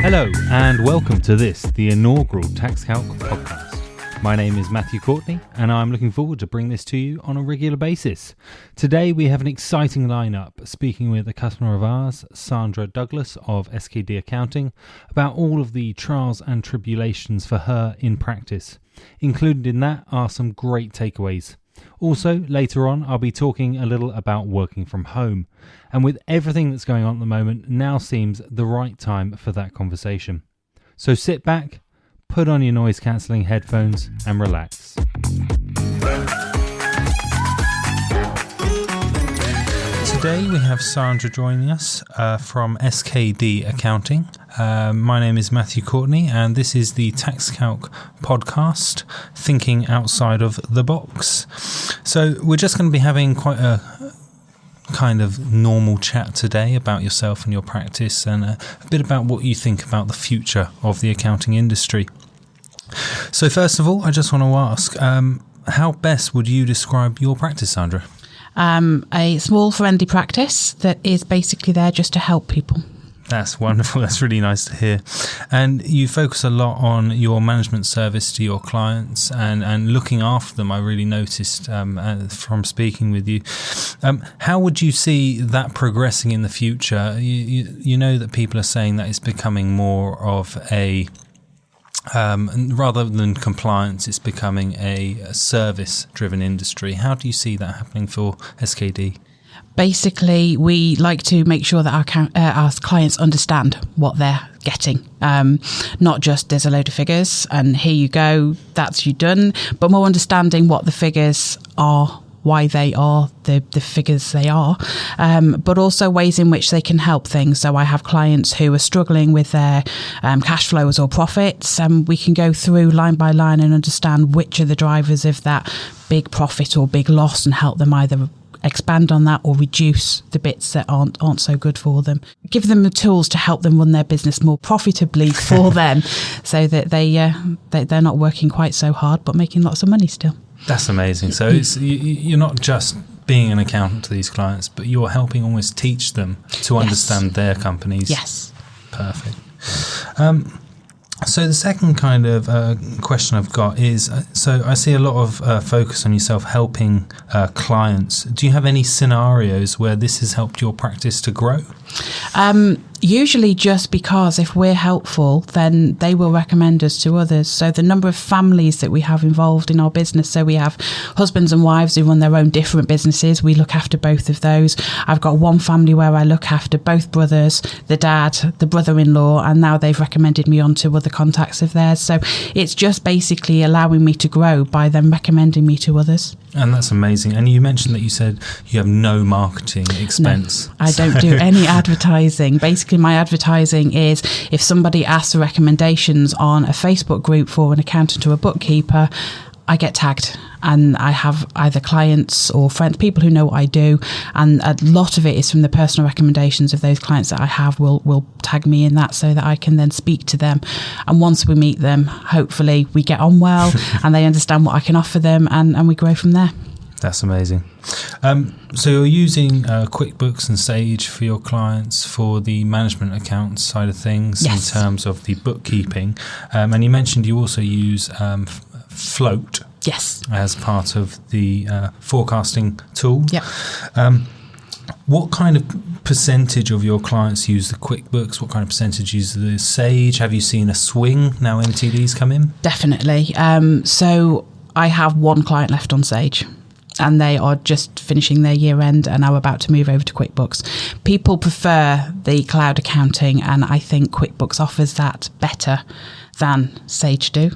Hello and welcome to the inaugural Tax Calc podcast. My name is Matthew Courtney and I'm looking forward to bring this to you on a regular basis. Today we have an exciting lineup, speaking with a customer of ours, Saundra Douglas of SKD Accounting, about all of the trials and tribulations for her in practice. Included in that are some great takeaways. Also, later on, I'll be talking a little about working from home. And with everything that's going on at the moment, now seems the right time for that conversation. So sit back, put on your noise-cancelling headphones and relax. Today we have Saundra joining us from SKD Accounting. My name is Matthew Courtney and this is the Tax Calc podcast, Thinking Outside of the Box. So we're just going to be having quite a kind of normal chat today about yourself and your practice and a bit about what you think about the future of the accounting industry. So first of all, I just want to ask, how best would you describe your practice, Saundra? A small friendly practice that is basically there just to help people. That's wonderful. That's really nice to hear. And you focus a lot on your management service to your clients and looking after them. I really noticed from speaking with you. How would you see that progressing in the future? You know that people are saying that it's becoming more of a rather than compliance, it's becoming a service-driven industry. How do you see that happening for SKD? Basically, we like to make sure that our clients understand what they're getting. Not just there's a load of figures and here you go, that's you done, but more understanding what the figures are, why they are the figures they are, but also ways in which they can help things. So I have clients who are struggling with their cash flows or profits, and we can go through line by line and understand which are the drivers of that big profit or big loss and help them either expand on that or reduce the bits that aren't so good for them. Give them the tools to help them run their business more profitably for them, so that they're not working quite so hard but making lots of money still. That's amazing. So you're not just being an accountant to these clients, but you're helping almost teach them to understand their companies. Yes. Perfect. So the second kind of question I've got is, so I see a lot of focus on yourself helping clients. Do you have any scenarios where this has helped your practice to grow? Usually just because if we're helpful, then they will recommend us to others. So the number of families that we have involved in our business, so we have husbands and wives who run their own different businesses. We look after both of those. I've got one family where I look after both brothers, the dad, the brother-in-law, and now they've recommended me on to other contacts of theirs. So it's just basically allowing me to grow by them recommending me to others. And that's amazing. And you mentioned that you said you have no marketing expense. No, I don't do any advertising. Basically, my advertising is if somebody asks for recommendations on a Facebook group for an accountant or a bookkeeper, I get tagged and I have either clients or friends, people who know what I do, and a lot of it is from the personal recommendations of those clients that I have will tag me in that so that I can then speak to them. And once we meet them, hopefully we get on well and they understand what I can offer them and we grow from there. That's amazing. So you're using QuickBooks and Sage for your clients for the management accounts side of things. Yes. In terms of the bookkeeping. And you mentioned you also use Float. Yes. As part of the forecasting tool. Yep. What kind of percentage of your clients use the QuickBooks? What kind of percentage use the Sage? Have you seen a swing now MTDs come in? Definitely. So I have one client left on Sage, and they are just finishing their year end and are about to move over to QuickBooks. People prefer the cloud accounting, and I think QuickBooks offers that better than Sage do.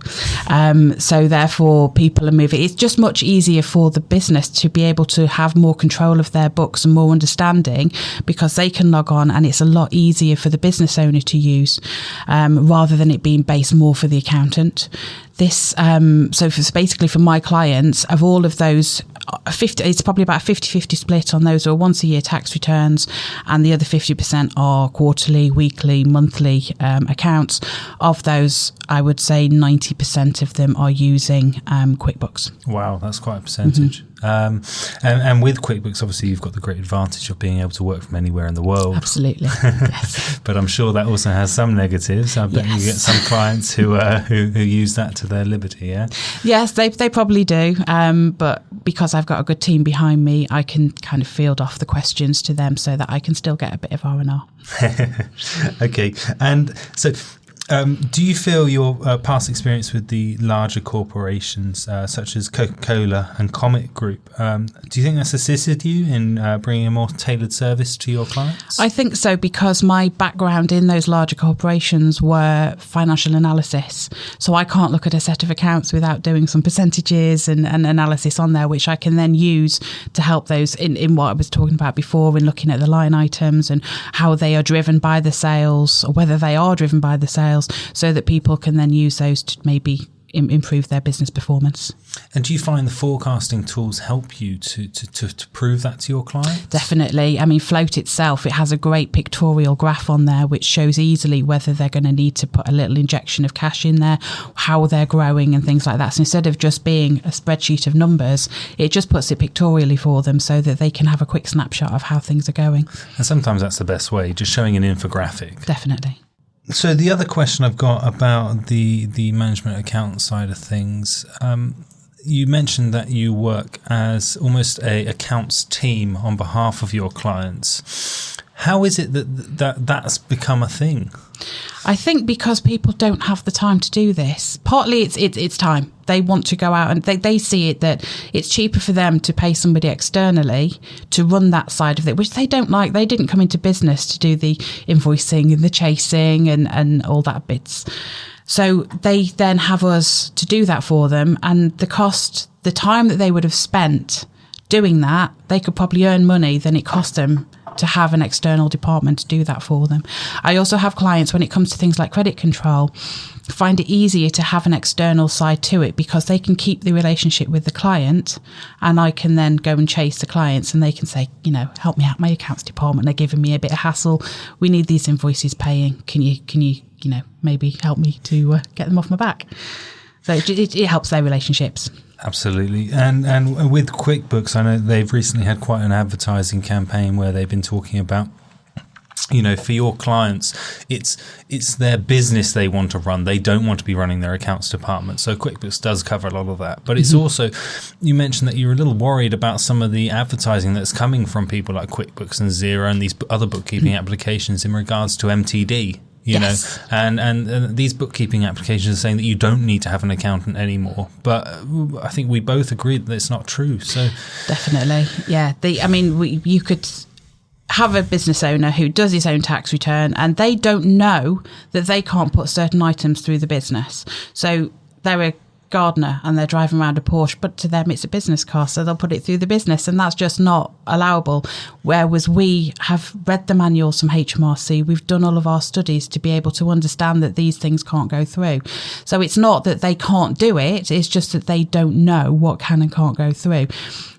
So therefore people are moving. It's just much easier for the business to be able to have more control of their books and more understanding, because they can log on and it's a lot easier for the business owner to use, rather than it being based more for the accountant. This, basically for my clients, of all of those, it's probably about a 50-50 split on those who are once a year tax returns, and the other 50% are quarterly, weekly, monthly accounts. Of those, I would say 90% of them are using QuickBooks. Wow, that's quite a percentage. And with QuickBooks, obviously, you've got the great advantage of being able to work from anywhere in the world. Absolutely, yes. But I'm sure that also has some negatives. I bet you get some clients who use that to their liberty, yeah? Yes, they probably do. But because I've got a good team behind me, I can kind of field off the questions to them so that I can still get a bit of R&R. Okay. And so do you feel your past experience with the larger corporations such as Coca-Cola and Comet Group, do you think that's assisted you in bringing a more tailored service to your clients? I think so, because my background in those larger corporations were financial analysis. So I can't look at a set of accounts without doing some percentages and analysis on there, which I can then use to help those in what I was talking about before, in looking at the line items and how they are driven by the sales, or whether they are driven by the sales, so that people can then use those to maybe improve their business performance. And do you find the forecasting tools help you to prove that to your clients? Definitely. I mean, Float itself, it has a great pictorial graph on there which shows easily whether they're going to need to put a little injection of cash in there, how they're growing and things like that. So instead of just being a spreadsheet of numbers, it just puts it pictorially for them so that they can have a quick snapshot of how things are going. And sometimes that's the best way, just showing an infographic. Definitely. So the other question I've got about the management account side of things, you mentioned that you work as almost a accounts team on behalf of your clients. How is it that's become a thing? I think because people don't have the time to do this. Partly it's time. They want to go out and they see it that it's cheaper for them to pay somebody externally to run that side of it, which they don't like. They didn't come into business to do the invoicing and the chasing and all that bits. So they then have us to do that for them, and the time that they would have spent doing that, they could probably earn money than it cost them to have an external department to do that for them. I also have clients, when it comes to things like credit control, find it easier to have an external side to it because they can keep the relationship with the client, and I can then go and chase the clients and they can say, help me out, my accounts department, they're giving me a bit of hassle. We need these invoices paying. Can you maybe help me to get them off my back? So it helps their relationships. Absolutely. And with QuickBooks, I know they've recently had quite an advertising campaign where they've been talking about, for your clients, it's their business they want to run. They don't want to be running their accounts department. So QuickBooks does cover a lot of that. But it's also, you mentioned that you're a little worried about some of the advertising that's coming from people like QuickBooks and Xero and these other bookkeeping applications in regards to MTD. Yes. And these bookkeeping applications are saying that you don't need to have an accountant anymore. But I think we both agree that it's not true. So definitely, yeah. You could have a business owner who does his own tax return, and they don't know that they can't put certain items through the business. So they're a gardener and they're driving around a Porsche, but to them it's a business car, so they'll put it through the business, and that's just not allowable. Whereas we have read the manuals from HMRC, we've done all of our studies to be able to understand that these things can't go through. So it's not that they can't do it, it's just that they don't know what can and can't go through.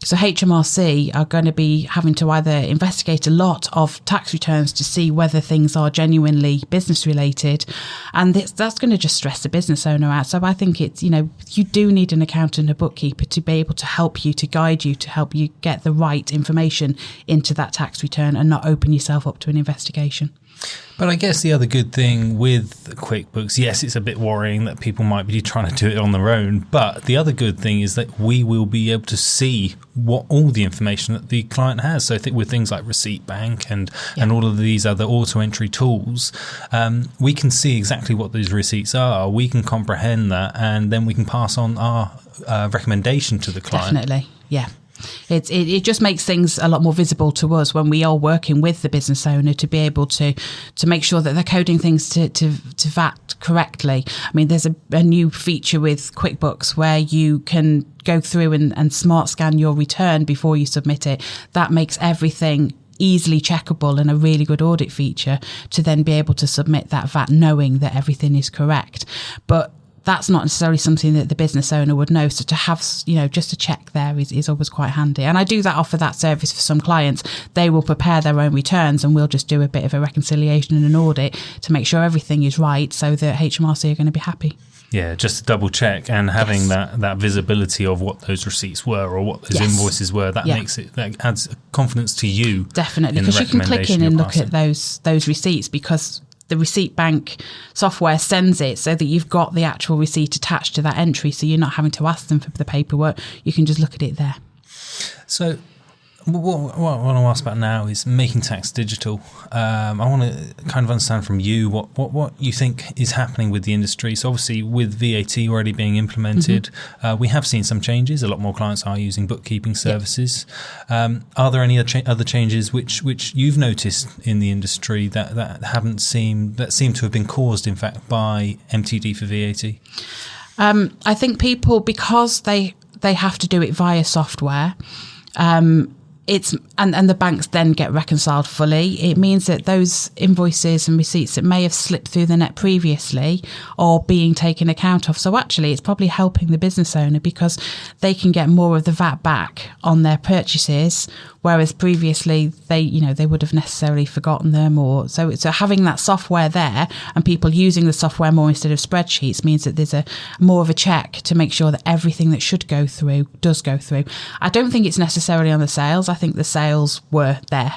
So HMRC are going to be having to either investigate a lot of tax returns to see whether things are genuinely business related, and that's going to just stress the business owner out. So I think it's, you do need an accountant, a bookkeeper, to be able to help you, to guide you, to help you get the right information into that tax return and not open yourself up to an investigation. But I guess the other good thing with QuickBooks, yes, it's a bit worrying that people might be trying to do it on their own, but the other good thing is that we will be able to see what all the information that the client has. So I think with things like Receipt Bank and all of these other auto-entry tools, we can see exactly what those receipts are. We can comprehend that, and then we can pass on our recommendation to the client. Definitely, yeah. It just makes things a lot more visible to us when we are working with the business owner to be able to make sure that they're coding things to VAT correctly. I mean, there's a new feature with QuickBooks where you can go through and smart scan your return before you submit it. That makes everything easily checkable and a really good audit feature to then be able to submit that VAT knowing that everything is correct. But that's not necessarily something that the business owner would know. So to have, just a check there is always quite handy. And I do offer that service for some clients. They will prepare their own returns and we'll just do a bit of a reconciliation and an audit to make sure everything is right so that HMRC are going to be happy. Yeah, just to double check, and having that visibility of what those receipts were or what those invoices were, that adds confidence to you. Definitely, because you can click in and look at those receipts, because the receipt bank software sends it so that you've got the actual receipt attached to that entry, so you're not having to ask them for the paperwork. You can just look at it there. So what I want to ask about now is making tax digital. I want to kind of understand from you what you think is happening with the industry. So obviously with VAT already being implemented, we have seen some changes. A lot more clients are using bookkeeping services. Are there any other changes which you've noticed in the industry that seem to have been caused, in fact, by MTD for VAT? I think people, because they have to do it via software, it's and the banks then get reconciled fully. It means that those invoices and receipts that may have slipped through the net previously are being taken account of. So actually, it's probably helping the business owner, because they can get more of the VAT back on their purchases, whereas previously they would have necessarily forgotten them. Or so having that software there and people using the software more instead of spreadsheets means that there's more of a check to make sure that everything that should go through does go through. I don't think it's necessarily on the sales. I think the sales were there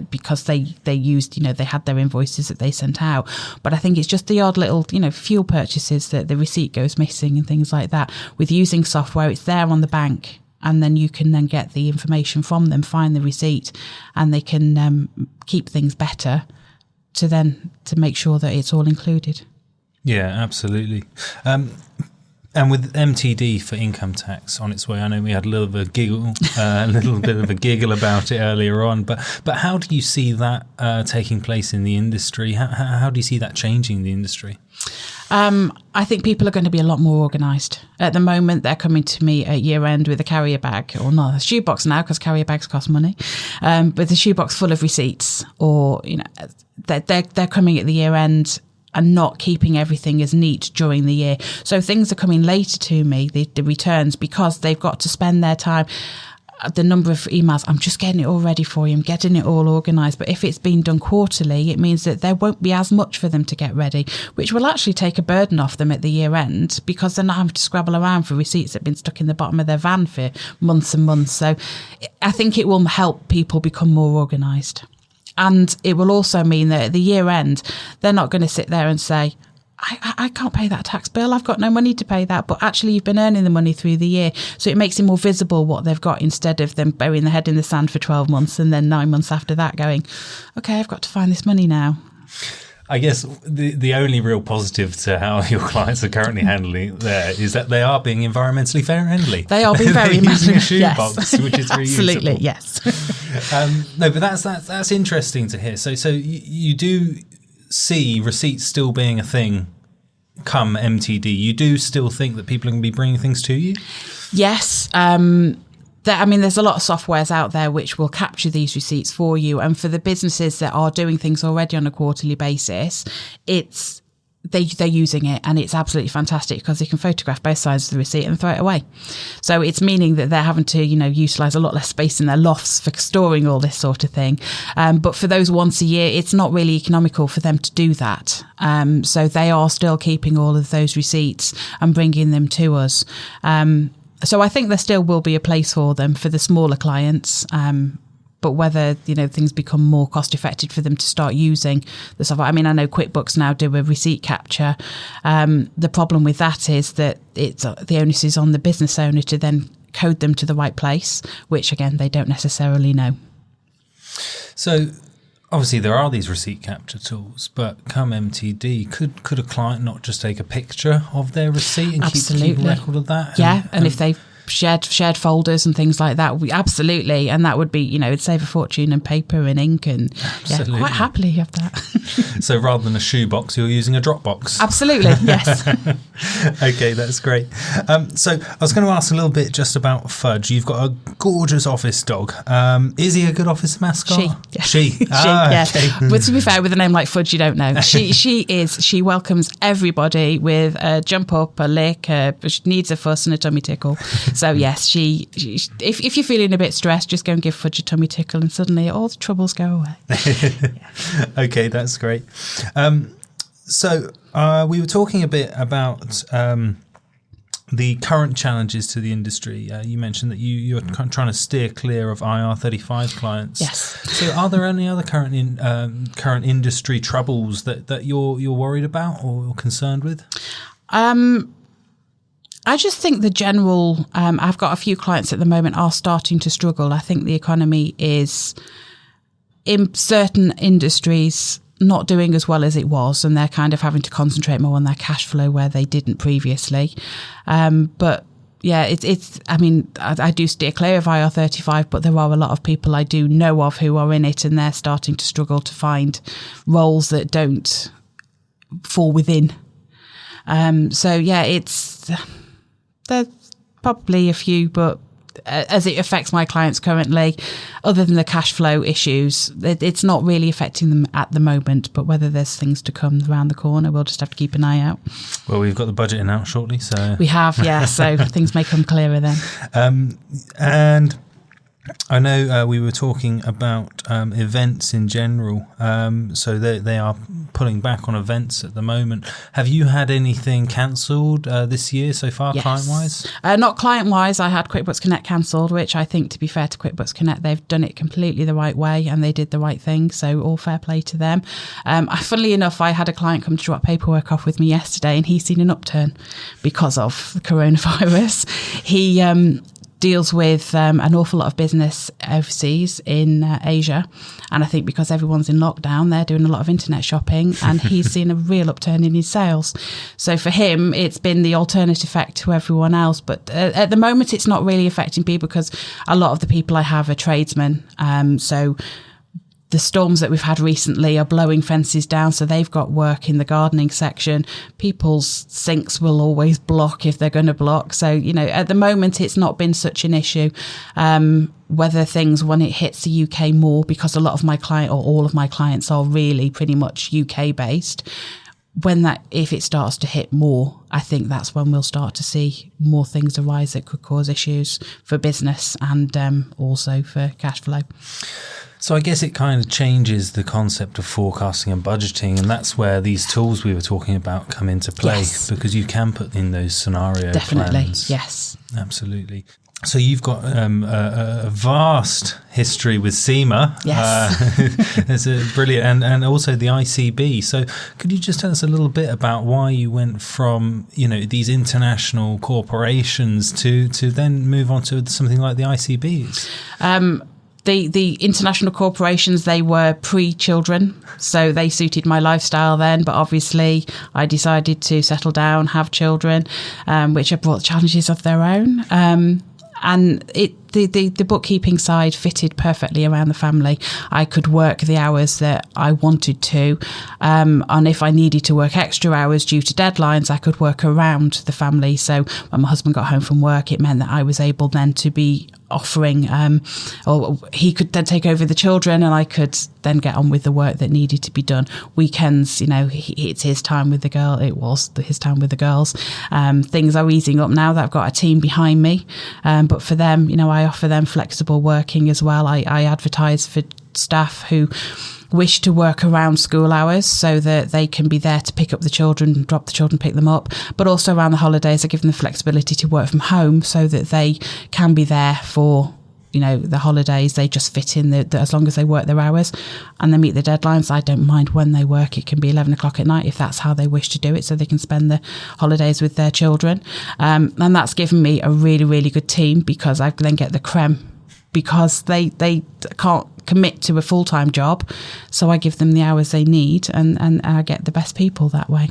because they used, they had their invoices that they sent out. But I think it's just the odd little, fuel purchases that the receipt goes missing and things like that. With using software, it's there on the bank, and then you can then get the information from them, find the receipt, and they can keep things better to make sure that it's all included. Yeah, absolutely. And with MTD for income tax on its way, I know we had a little bit of a giggle about it earlier on, but how do you see that taking place in the industry? How do you see that changing the industry? I think people are going to be a lot more organised. At the moment, they're coming to me at year end with a carrier bag, or not a shoebox now, because carrier bags cost money, but a shoebox full of receipts, or they're coming at the year end and not keeping everything as neat during the year. So things are coming later to me, the returns, because they've got to spend their time. The number of emails, I'm just getting it all ready for you, I'm getting it all organised. But if it's been done quarterly, it means that there won't be as much for them to get ready, which will actually take a burden off them at the year end, because they're not having to scrabble around for receipts that have been stuck in the bottom of their van for months and months. So I think it will help people become more organised. And it will also mean that at the year end, they're not going to sit there and say, I can't pay that tax bill, I've got no money to pay that. But actually, you've been earning the money through the year. So it makes it more visible what they've got, instead of them burying their head in the sand for 12 months and then 9 months after that going, okay, I've got to find this money now. I guess the only real positive to how your clients are currently handling there is that they are being environmentally friendly. They are being very using a shoebox, which is reusable. Absolutely, yes. No, but that's interesting to hear. So you do see receipts still being a thing come MTD. You do still think that people are going to be bringing things to you? Yes. There's a lot of softwares out there which will capture these receipts for you. And for the businesses that are doing things already on a quarterly basis, they're using it, and it's absolutely fantastic, because they can photograph both sides of the receipt and throw it away. So it's meaning that they're having to, utilise a lot less space in their lofts for storing all this sort of thing. But for those once a year, it's not really economical for them to do that. So they are still keeping all of those receipts and bringing them to us. So I think there still will be a place for them for the smaller clients. But whether, things become more cost effective for them to start using the software. I know QuickBooks now do a receipt capture. The problem with that is that the onus is on the business owner to then code them to the right place, which again, they don't necessarily know. So obviously there are these receipt capture tools, but come MTD, could a client not just take a picture of their receipt and keep a record of that? Yeah, and if they shared folders and things like that, absolutely, and that would be, it'd save a fortune in paper and ink, and quite happily have that. So rather than a shoebox, you're using a Dropbox. Absolutely, yes. Okay, that's great. So I was going to ask a little bit just about Fudge. You've got a gorgeous office dog. Is he a good office mascot? She. Yeah. Okay. But to be fair, with a name like Fudge, you don't know. She welcomes everybody with a jump up, a lick, she needs a fuss and a tummy tickle. So yes, she if you're feeling a bit stressed, just go and give Fudge a tummy tickle, and suddenly all the troubles go away. Okay, that's great. So we were talking a bit about the current challenges to the industry. You mentioned that you're trying to steer clear of IR35 clients. Yes. So are there any other current industry troubles that you're worried about or concerned with? I just think the general, I've got a few clients at the moment are starting to struggle. I think the economy is, in certain industries, not doing as well as it was, and they're kind of having to concentrate more on their cash flow where they didn't previously. But yeah, it's. I mean, I do steer clear of IR35, but there are a lot of people I do know of who are in it, and they're starting to struggle to find roles that don't fall within. So yeah, there's probably a few, but as it affects my clients currently, other than the cash flow issues, it's not really affecting them at the moment. But whether there's things to come around the corner, we'll just have to keep an eye out. Well, we've got the budget out shortly, so we have, yeah. So things may come clearer then. And I know we were talking about events in general. So they are pulling back on events at the moment. Have you had anything cancelled this year so far, yes. client-wise? Not client-wise. I had QuickBooks Connect cancelled, which I think, to be fair to QuickBooks Connect, they've done it completely the right way and they did the right thing. So all fair play to them. Funnily enough, I had a client come to drop paperwork off with me yesterday and he's seen an upturn because of the coronavirus. He deals with an awful lot of business overseas in Asia, and I think because everyone's in lockdown, they're doing a lot of internet shopping, and he's seen a real upturn in his sales. So for him, it's been the alternate effect to everyone else. But at the moment, it's not really affecting people because a lot of the people I have are tradesmen. So the storms that we've had recently are blowing fences down, so they've got work in the gardening section. People's sinks will always block if they're going to block. So, at the moment, it's not been such an issue. Whether things, when it hits the UK more, because a lot of my client or all of my clients are really pretty much UK based, if it starts to hit more, I think that's when we'll start to see more things arise that could cause issues for business and also for cash flow. So I guess it kind of changes the concept of forecasting and budgeting, and that's where these tools we were talking about come into play, yes. because you can put in those scenario Definitely, plans. yes. Absolutely. So you've got a vast history with SEMA. Yes. It's brilliant. And also the ICB. So could you just tell us a little bit about why you went from, these international corporations to then move on to something like the ICBs? The international corporations, they were pre-children, so they suited my lifestyle then. But obviously, I decided to settle down, have children, which have brought challenges of their own. And the bookkeeping side fitted perfectly around the family. I could work the hours that I wanted to. And if I needed to work extra hours due to deadlines, I could work around the family. So when my husband got home from work, it meant that I was able then to be offering, or he could then take over the children and I could then get on with the work that needed to be done. Weekends, it's his time with the girl. It was his time with the girls. Things are easing up now that I've got a team behind me. But for them, I offer them flexible working as well. I advertise for staff who wish to work around school hours so that they can be there to pick up the children, drop the children, pick them up. But also around the holidays, I give them the flexibility to work from home so that they can be there for, the holidays. They just fit in as long as they work their hours and they meet the deadlines. I don't mind when they work. It can be 11 o'clock at night if that's how they wish to do it, so they can spend the holidays with their children. And that's given me a really, really good team because I then get the creme, because they can't commit to a full-time job. So I give them the hours they need and I get the best people that way.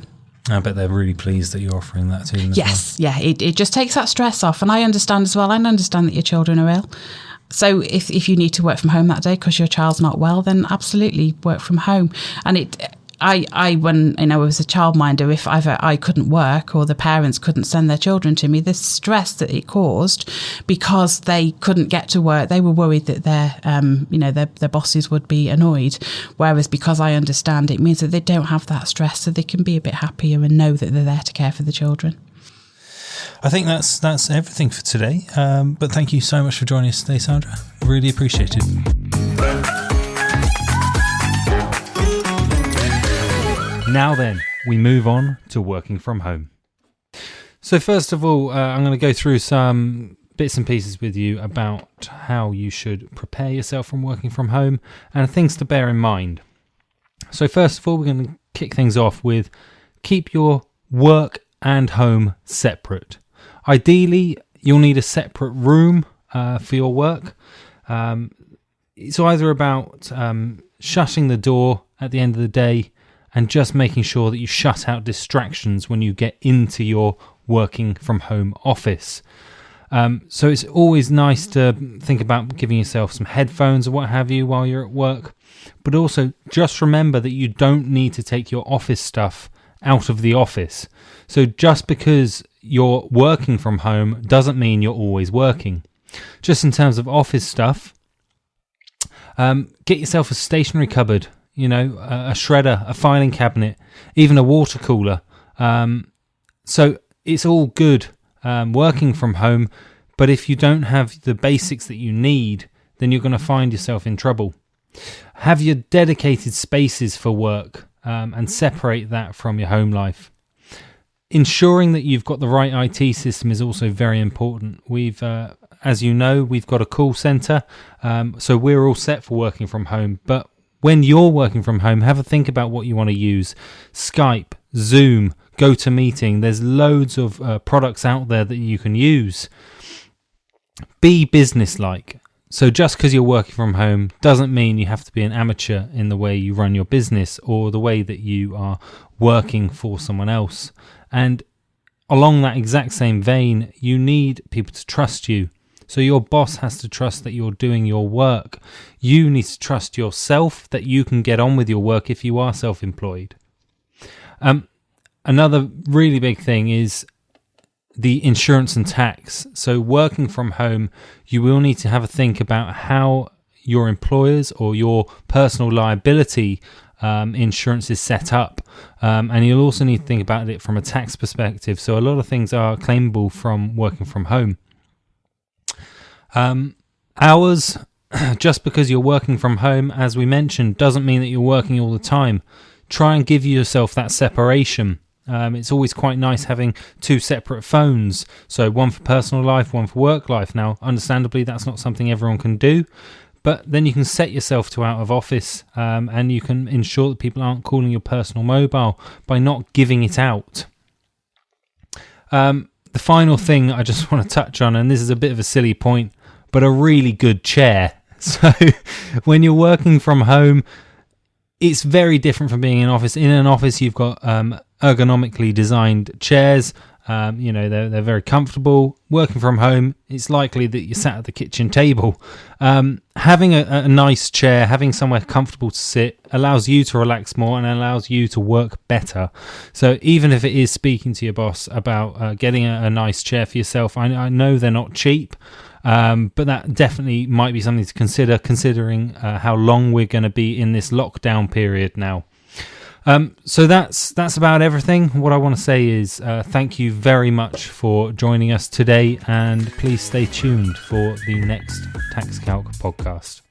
I bet they're really pleased that you're offering that to them. Yes, yeah, it just takes that stress off. And I understand as well, I understand that your children are ill. So if you need to work from home that day because your child's not well, then absolutely work from home. And I when I was a childminder, if either I couldn't work or the parents couldn't send their children to me, the stress that it caused because they couldn't get to work, they were worried that their bosses would be annoyed. Whereas because I understand, it means that they don't have that stress, so they can be a bit happier and know that they're there to care for the children. I think that's everything for today. But thank you so much for joining us today, Saundra. Really appreciate it. Now then, we move on to working from home. So first of all, I'm going to go through some bits and pieces with you about how you should prepare yourself from working from home and things to bear in mind. So first of all, we're going to kick things off with keep your work and home separate. Ideally, you'll need a separate room for your work. It's either about shutting the door at the end of the day and just making sure that you shut out distractions when you get into your working from home office. So it's always nice to think about giving yourself some headphones or what have you while you're at work. But also just remember that you don't need to take your office stuff out of the office. So just because you're working from home doesn't mean you're always working. Just in terms of office stuff, get yourself a stationery cupboard, a shredder, a filing cabinet, even a water cooler. So it's all good working from home, but if you don't have the basics that you need, then you're going to find yourself in trouble. Have your dedicated spaces for work and separate that from your home life. Ensuring that you've got the right IT system is also very important. As you know, we've got a call centre, so we're all set for working from home. But when you're working from home, have a think about what you want to use. Skype, Zoom, GoToMeeting. There's loads of products out there that you can use. Be business-like. So just because you're working from home doesn't mean you have to be an amateur in the way you run your business or the way that you are working for someone else. And along that exact same vein, you need people to trust you. So your boss has to trust that you're doing your work. You need to trust yourself that you can get on with your work if you are self-employed. Another really big thing is the insurance and tax. So working from home, you will need to have a think about how your employers or your personal liability insurance is set up. And you'll also need to think about it from a tax perspective. So a lot of things are claimable from working from home. Hours, just because you're working from home, as we mentioned, doesn't mean that you're working all the time. Try and give yourself that separation. It's always quite nice having two separate phones. So one for personal life, one for work life. Now, understandably, that's not something everyone can do. But then you can set yourself to out of office and you can ensure that people aren't calling your personal mobile by not giving it out. The final thing I just want to touch on, and this is a bit of a silly point, but a really good chair. So when you're working from home, it's very different from being in an office. In an office, you've got ergonomically designed chairs. They're very comfortable. Working from home, it's likely that you're sat at the kitchen table. Having a nice chair, having somewhere comfortable to sit, allows you to relax more and allows you to work better. So even if it is speaking to your boss about getting a nice chair for yourself, I know they're not cheap. But that definitely might be something to consider, considering how long we're going to be in this lockdown period now. So that's about everything. What I want to say is thank you very much for joining us today, and please stay tuned for the next Tax Calc podcast.